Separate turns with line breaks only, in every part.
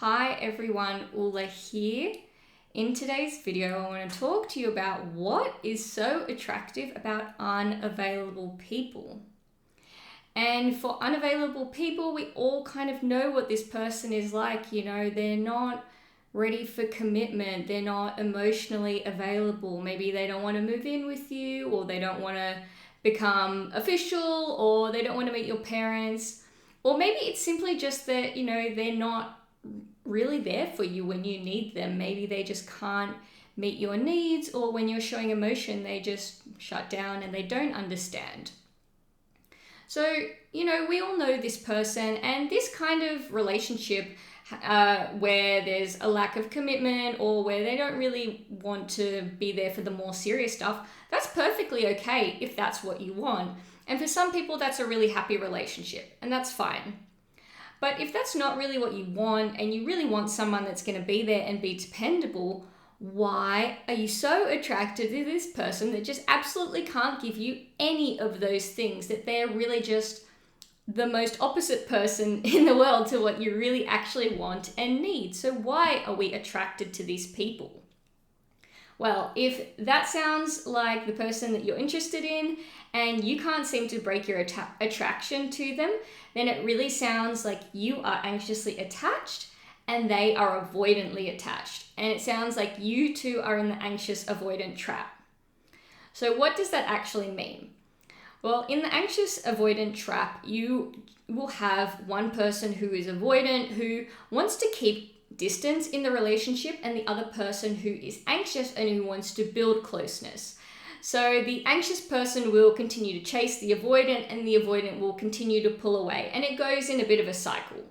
Hi everyone, Ula here. In today's video, I want to talk to you about what is so attractive about unavailable people. And for unavailable people, we all kind of know what this person is like. They're not ready for commitment. They're not emotionally available. Maybe they don't want to move in with you, or they don't want to become official, or they don't want to meet your parents. Or maybe it's simply just that, they're not really there for you when you need them. Maybe they just can't meet your needs, or when you're showing emotion, they just shut down and they don't understand. So, we all know this person, and this kind of relationship where there's a lack of commitment, or where they don't really want to be there for the more serious stuff, that's perfectly okay if that's what you want. And for some people, that's a really happy relationship, and that's fine. But if that's not really what you want, and you really want someone that's going to be there and be dependable, why are you so attracted to this person that just absolutely can't give you any of those things, that they're really just the most opposite person in the world to what you really actually want and need? So why are we attracted to these people? Well, if that sounds like the person that you're interested in and you can't seem to break your attraction to them, then it really sounds like you are anxiously attached and they are avoidantly attached. And it sounds like you two are in the anxious avoidant trap. So what does that actually mean? Well, in the anxious avoidant trap, you will have one person who is avoidant, who wants to keep distance in the relationship, and the other person who is anxious and who wants to build closeness. So the anxious person will continue to chase the avoidant, and the avoidant will continue to pull away, and it goes in a bit of a cycle.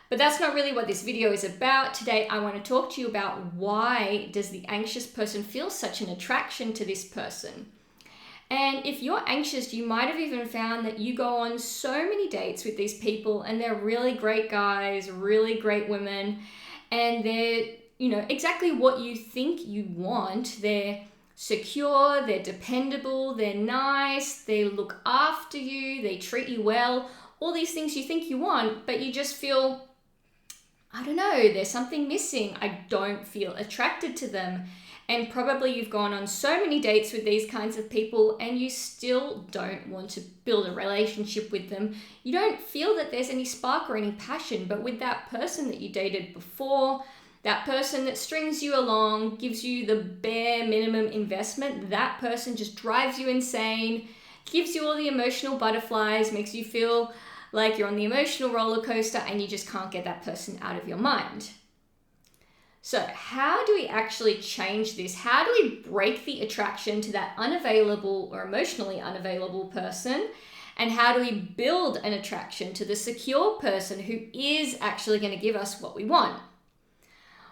But that's not really what this video is about. Today I want to talk to you about why does the anxious person feel such an attraction to this person. And if you're anxious, you might have even found that you go on so many dates with these people, and they're really great guys, really great women, and they're, exactly what you think you want. They're secure, they're dependable, they're nice, they look after you, they treat you well, all these things you think you want, but you just feel, I don't know, there's something missing. I don't feel attracted to them. And probably you've gone on so many dates with these kinds of people and you still don't want to build a relationship with them. You don't feel that there's any spark or any passion, but with that person that you dated before, that person that strings you along, gives you the bare minimum investment, that person just drives you insane, gives you all the emotional butterflies, makes you feel like you're on the emotional roller coaster, and you just can't get that person out of your mind. So how do we actually change this? How do we break the attraction to that unavailable or emotionally unavailable person? And how do we build an attraction to the secure person who is actually going to give us what we want?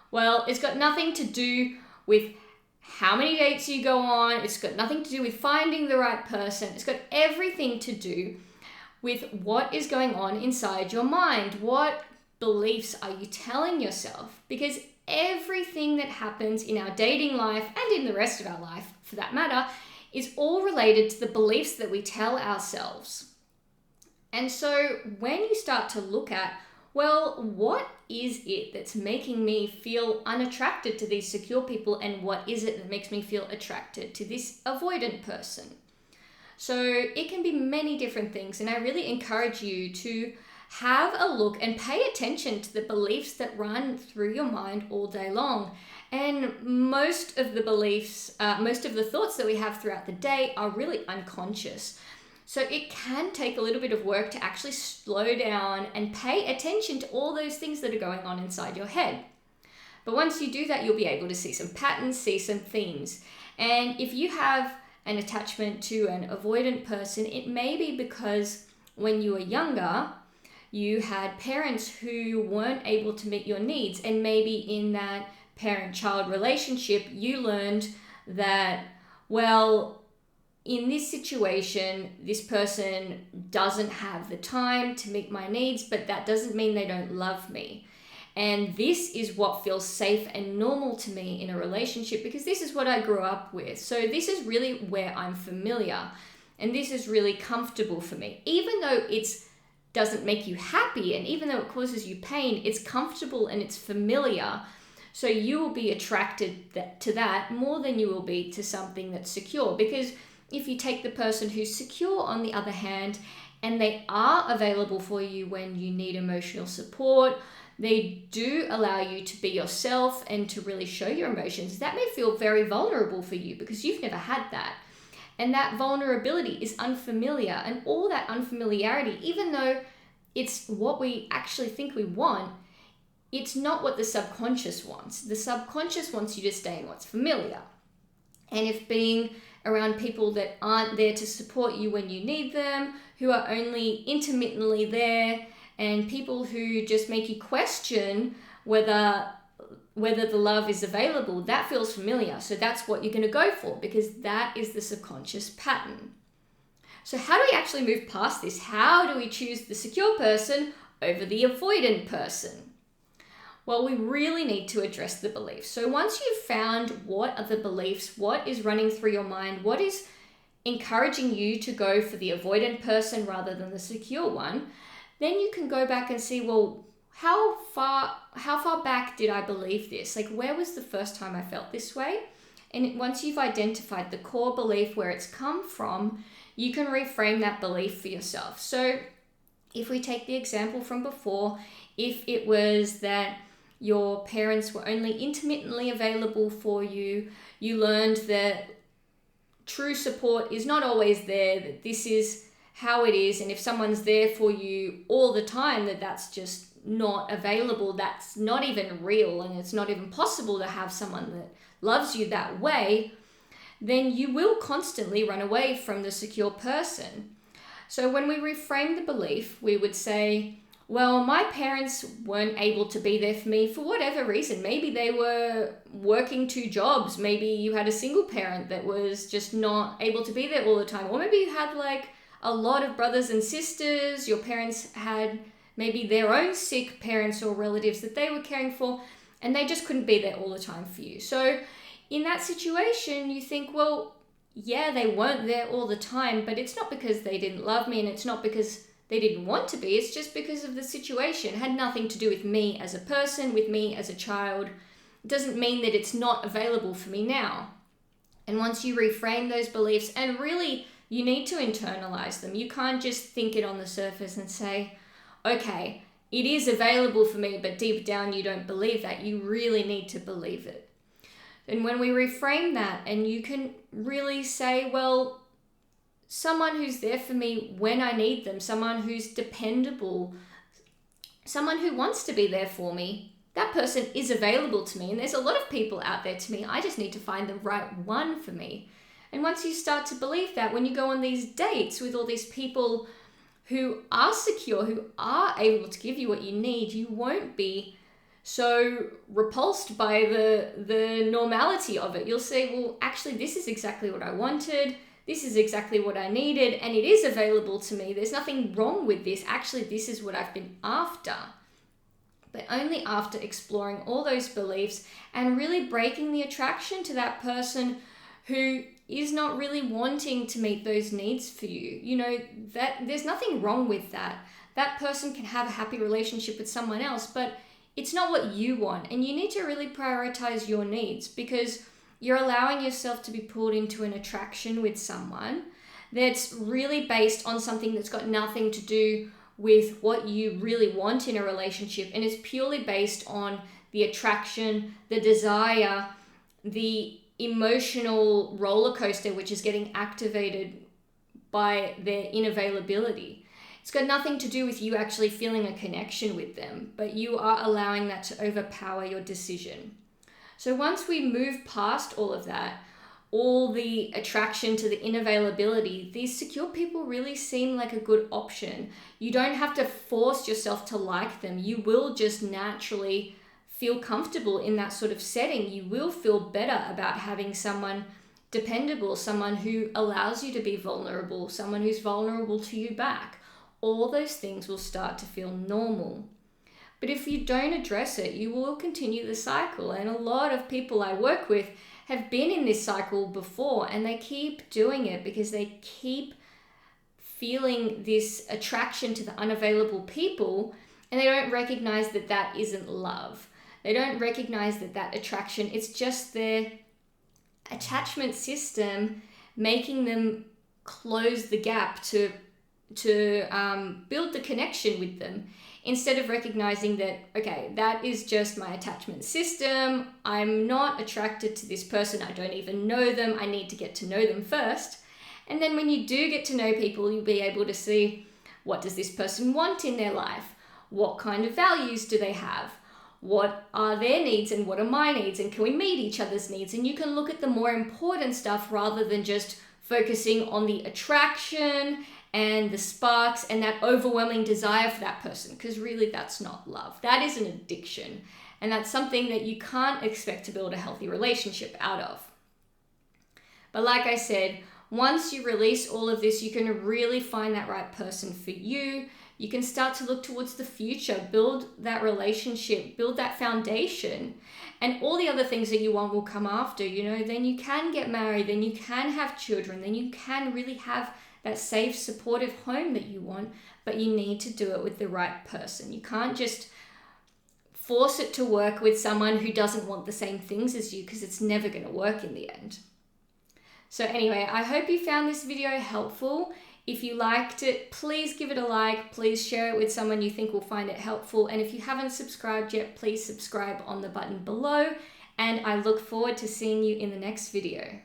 Well, it's got nothing to do with how many dates you go on. It's got nothing to do with finding the right person. It's got everything to do with what is going on inside your mind. What beliefs are you telling yourself? Because everything that happens in our dating life, and in the rest of our life for that matter, is all related to the beliefs that we tell ourselves. And so when you start to look at, well, what is it that's making me feel unattracted to these secure people, and what is it that makes me feel attracted to this avoidant person? So it can be many different things, and I really encourage you to have a look and pay attention to the beliefs that run through your mind all day long. And most of the beliefs, most of the thoughts that we have throughout the day are really unconscious. So it can take a little bit of work to actually slow down and pay attention to all those things that are going on inside your head. But once you do that, you'll be able to see some patterns, see some themes. And if you have an attachment to an avoidant person, it may be because when you were younger, you had parents who weren't able to meet your needs, and maybe in that parent-child relationship, you learned that, well, in this situation, this person doesn't have the time to meet my needs, but that doesn't mean they don't love me. And this is what feels safe and normal to me in a relationship, because this is what I grew up with. So this is really where I'm familiar, and this is really comfortable for me, even though it's doesn't make you happy, and even though it causes you pain, it's comfortable and it's familiar. So you will be attracted to that more than you will be to something that's secure. Because if you take the person who's secure, on the other hand, and they are available for you when you need emotional support, they do allow you to be yourself and to really show your emotions, that may feel very vulnerable for you because you've never had that. And that vulnerability is unfamiliar, and all that unfamiliarity, even though it's what we actually think we want, it's not what the subconscious wants. The subconscious wants you to stay in what's familiar. And if being around people that aren't there to support you when you need them, who are only intermittently there, and people who just make you question whether the love is available, that feels familiar. So that's what you're going to go for, because that is the subconscious pattern. So how do we actually move past this? How do we choose the secure person over the avoidant person? Well, we really need to address the beliefs. So once you've found what are the beliefs, what is running through your mind, what is encouraging you to go for the avoidant person rather than the secure one, then you can go back and see, well, how far back did I believe this? Like, where was the first time I felt this way? And once you've identified the core belief, where it's come from, you can reframe that belief for yourself. So if we take the example from before, if it was that your parents were only intermittently available for you, you learned that true support is not always there, that this is how it is, and if someone's there for you all the time, that's just not available, that's not even real, and it's not even possible to have someone that loves you that way, then you will constantly run away from the secure person. So when we reframe the belief, we would say, well, my parents weren't able to be there for me for whatever reason. Maybe they were working 2 jobs. Maybe you had a single parent that was just not able to be there all the time. Or maybe you had like a lot of brothers and sisters. Your parents had maybe their own sick parents or relatives that they were caring for, and they just couldn't be there all the time for you. So in that situation, you think, well, yeah, they weren't there all the time, but it's not because they didn't love me, and it's not because they didn't want to be. It's just because of the situation. It had nothing to do with me as a person, with me as a child. It doesn't mean that it's not available for me now. And once you reframe those beliefs, and really you need to internalize them. You can't just think it on the surface and say, okay, it is available for me, but deep down you don't believe that. You really need to believe it. And when we reframe that, and you can really say, well, someone who's there for me when I need them, someone who's dependable, someone who wants to be there for me, that person is available to me. And there's a lot of people out there to me. I just need to find the right one for me. And once you start to believe that, when you go on these dates with all these people who are secure, who are able to give you what you need, you won't be so repulsed by the normality of it. You'll say, well, actually, this is exactly what I wanted. This is exactly what I needed, and it is available to me. There's nothing wrong with this. Actually, this is what I've been after. But only after exploring all those beliefs and really breaking the attraction to that person who is not really wanting to meet those needs for you. You know, that there's nothing wrong with that. That person can have a happy relationship with someone else, but it's not what you want. And you need to really prioritize your needs, because you're allowing yourself to be pulled into an attraction with someone that's really based on something that's got nothing to do with what you really want in a relationship. And it's purely based on the attraction, the desire, the emotional roller coaster, which is getting activated by their inavailability. It's got nothing to do with you actually feeling a connection with them, but you are allowing that to overpower your decision. So once we move past all of that, all the attraction to the inavailability, these secure people really seem like a good option. You don't have to force yourself to like them. You will just naturally feel comfortable in that sort of setting. You will feel better about having someone dependable, someone who allows you to be vulnerable, someone who's vulnerable to you back. All those things will start to feel normal. But if you don't address it, you will continue the cycle. And a lot of people I work with have been in this cycle before, and they keep doing it because they keep feeling this attraction to the unavailable people, and they don't recognize that that isn't love. They don't recognize that that attraction, it's just their attachment system making them close the gap to build the connection with them, instead of recognizing that, okay, that is just my attachment system. I'm not attracted to this person. I don't even know them. I need to get to know them first. And then when you do get to know people, you'll be able to see, what does this person want in their life? What kind of values do they have? What are their needs and what are my needs? And can we meet each other's needs? And you can look at the more important stuff rather than just focusing on the attraction and the sparks and that overwhelming desire for that person, because really that's not love. That is an addiction, and that's something that you can't expect to build a healthy relationship out of. But like I said, once you release all of this, you can really find that right person for you. You can start to look towards the future, build that relationship, build that foundation, and all the other things that you want will come after. Then you can get married, then you can have children, then you can really have that safe, supportive home that you want, but you need to do it with the right person. You can't just force it to work with someone who doesn't want the same things as you, because it's never going to work in the end. So anyway, I hope you found this video helpful. If you liked it, please give it a like. Please share it with someone you think will find it helpful. And if you haven't subscribed yet, please subscribe on the button below. And I look forward to seeing you in the next video.